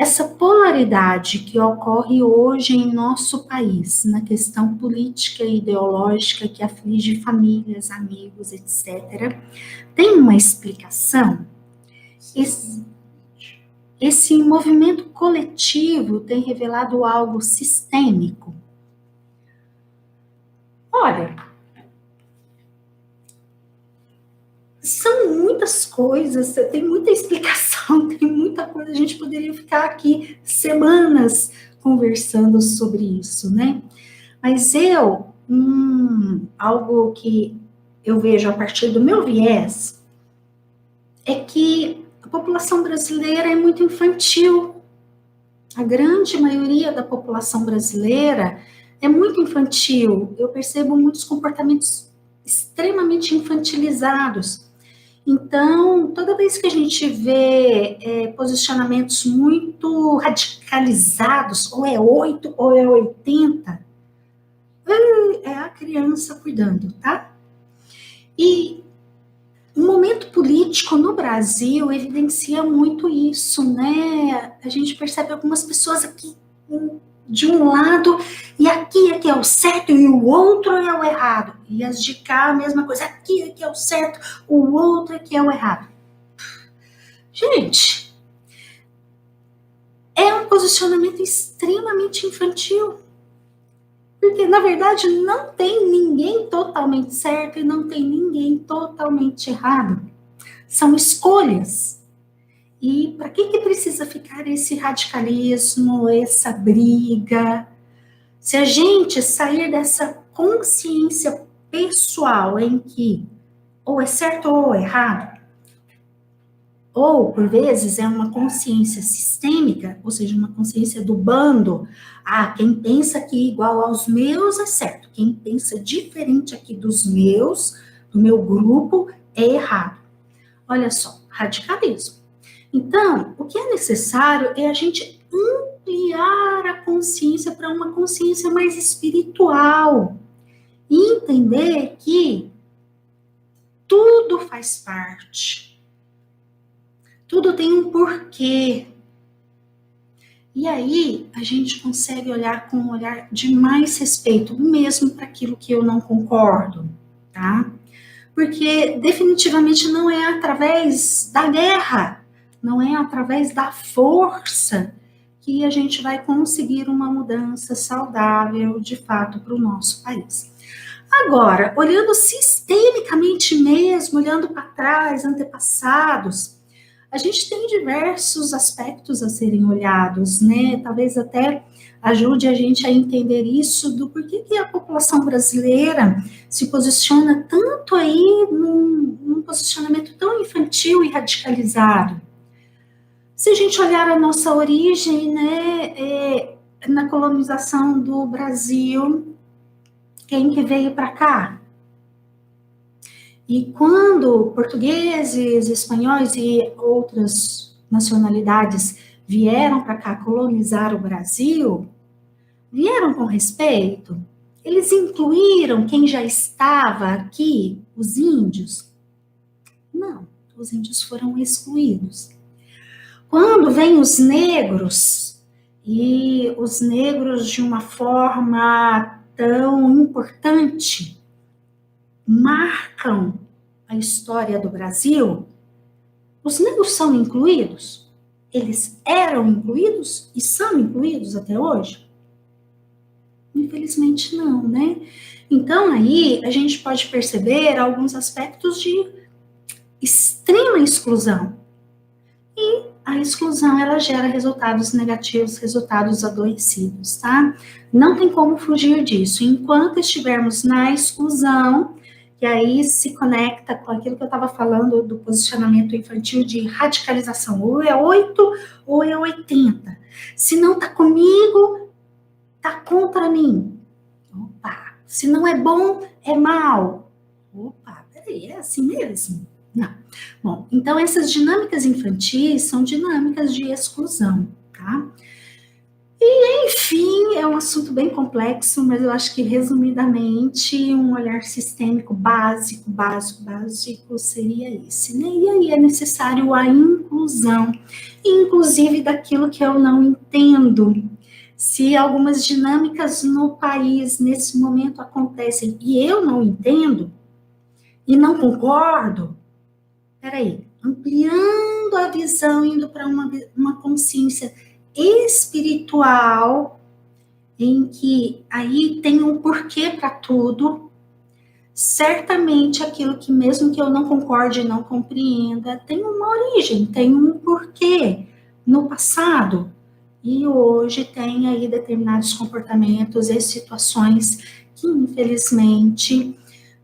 essa polaridade que ocorre hoje em nosso país, na questão política e ideológica que aflige famílias, amigos, etc., tem uma explicação? Esse movimento coletivo tem revelado algo sistêmico? Olha, são muitas coisas, tem muita explicação, tem muita coisa, a gente poderia ficar aqui semanas conversando sobre isso, né? Mas algo que eu vejo a partir do meu viés, é que a população brasileira é muito infantil. A grande maioria da população brasileira é muito infantil. Eu percebo muitos comportamentos extremamente infantilizados. Então, toda vez que a gente vê posicionamentos muito radicalizados, ou é 8 ou é 80, é a criança cuidando, tá? E o momento político no Brasil evidencia muito isso, né? A gente percebe algumas pessoas aqui de um lado, e aqui é que é o certo e o outro é o errado. E as de cá, a mesma coisa, aqui é que é o certo, o outro é que é o errado. Gente, é um posicionamento extremamente infantil. Porque, na verdade, não tem ninguém totalmente certo e não tem ninguém totalmente errado. São escolhas. E para que precisa ficar esse radicalismo, essa briga? Se a gente sair dessa consciência pessoal em que ou é certo ou é errado, ou, por vezes, é uma consciência sistêmica, ou seja, uma consciência do bando. Ah, quem pensa aqui igual aos meus é certo. Quem pensa diferente aqui dos meus, do meu grupo, é errado. Olha só, radicalismo. Então, o que é necessário é a gente ampliar a consciência para uma consciência mais espiritual. E entender que tudo faz parte. Tudo tem um porquê. E aí, a gente consegue olhar com um olhar de mais respeito, mesmo para aquilo que eu não concordo, tá? Porque definitivamente não é através da guerra, não é através da força que a gente vai conseguir uma mudança saudável, de fato, para o nosso país. Agora, olhando sistemicamente mesmo, olhando para trás, antepassados, a gente tem diversos aspectos a serem olhados, né? Talvez até ajude a gente a entender isso do porquê que a população brasileira se posiciona tanto aí num posicionamento tão infantil e radicalizado. Se a gente olhar a nossa origem, né, na colonização do Brasil, quem que veio para cá? E quando portugueses, espanhóis e outras nacionalidades vieram para cá colonizar o Brasil, vieram com respeito? Eles incluíram quem já estava aqui, os índios? Não, os índios foram excluídos. Quando vêm os negros, e os negros de uma forma tão importante, marcam a história do Brasil, os negros são incluídos? Eles eram incluídos e são incluídos até hoje? Infelizmente não, né? Então aí a gente pode perceber alguns aspectos de extrema exclusão. E a exclusão, ela gera resultados negativos, resultados adoecidos, tá? Não tem como fugir disso. Enquanto estivermos na exclusão, que aí se conecta com aquilo que eu estava falando do posicionamento infantil de radicalização. Ou é 8 ou é 80. Se não está comigo, está contra mim. Opa, se não é bom, é mal. Opa, peraí, é assim mesmo? Não. Bom, então essas dinâmicas infantis são dinâmicas de exclusão, tá? Enfim, é um assunto bem complexo, mas eu acho que, resumidamente, um olhar sistêmico básico seria esse, né? E aí é necessário a inclusão, inclusive daquilo que eu não entendo. Se algumas dinâmicas no país, nesse momento, acontecem e eu não entendo, e não concordo, peraí, ampliando a visão, indo para uma consciência espiritual, em que aí tem um porquê para tudo, certamente aquilo que, mesmo que eu não concorde e não compreenda, tem uma origem, tem um porquê no passado. E hoje tem aí determinados comportamentos e situações que, infelizmente,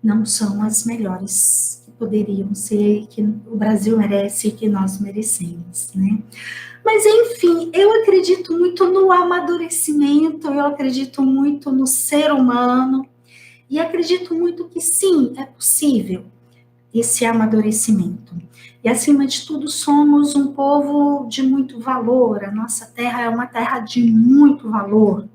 não são as melhores que poderiam ser, que o Brasil merece e que nós merecemos, né? Mas, enfim, eu acredito muito no amadurecimento, eu acredito muito no ser humano, e acredito muito que sim, é possível esse amadurecimento. E, acima de tudo, somos um povo de muito valor, a nossa terra é uma terra de muito valor.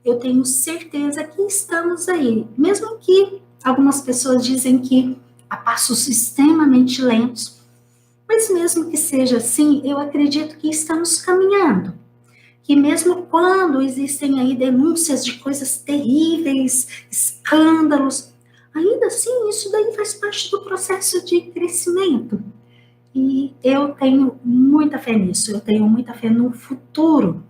Eu tenho certeza que estamos aí, mesmo que algumas pessoas dizem que a passos extremamente lentos, mas mesmo que seja assim, eu acredito que estamos caminhando. Que mesmo quando existem aí denúncias de coisas terríveis, escândalos, ainda assim isso daí faz parte do processo de crescimento. E eu tenho muita fé nisso, eu tenho muita fé no futuro,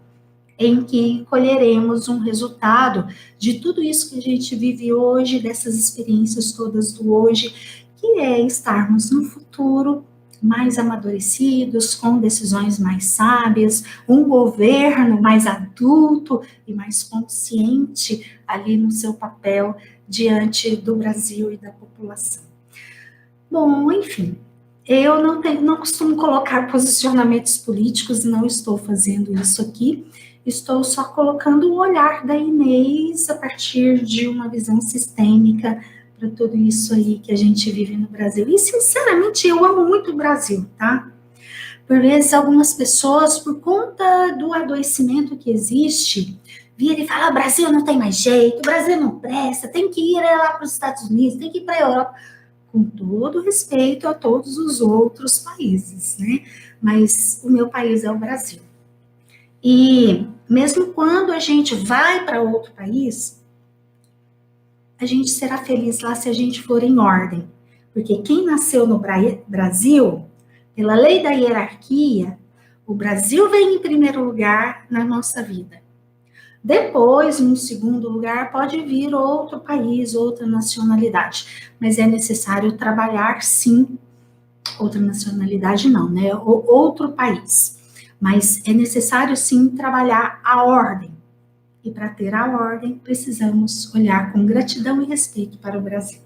em que colheremos um resultado de tudo isso que a gente vive hoje, dessas experiências todas do hoje, que é estarmos no futuro mais amadurecidos, com decisões mais sábias, um governo mais adulto e mais consciente ali no seu papel diante do Brasil e da população. Bom, enfim, eu não costumo colocar posicionamentos políticos, não estou fazendo isso aqui, estou só colocando o olhar da Inês a partir de uma visão sistêmica para tudo isso aí que a gente vive no Brasil. E, sinceramente, eu amo muito o Brasil, tá? Por vezes, algumas pessoas, por conta do adoecimento que existe, viram e falam: o Brasil não tem mais jeito, o Brasil não presta, tem que ir lá para os Estados Unidos, tem que ir para a Europa, com todo respeito a todos os outros países, né? Mas o meu país é o Brasil. E mesmo quando a gente vai para outro país, a gente será feliz lá se a gente for em ordem. Porque quem nasceu no Brasil, pela lei da hierarquia, o Brasil vem em primeiro lugar na nossa vida. Depois, em segundo lugar, pode vir outro país, outra nacionalidade. Mas é necessário trabalhar, sim, outra nacionalidade não, né? Outro país. Mas é necessário, sim, trabalhar a ordem. E para ter a ordem, precisamos olhar com gratidão e respeito para o Brasil.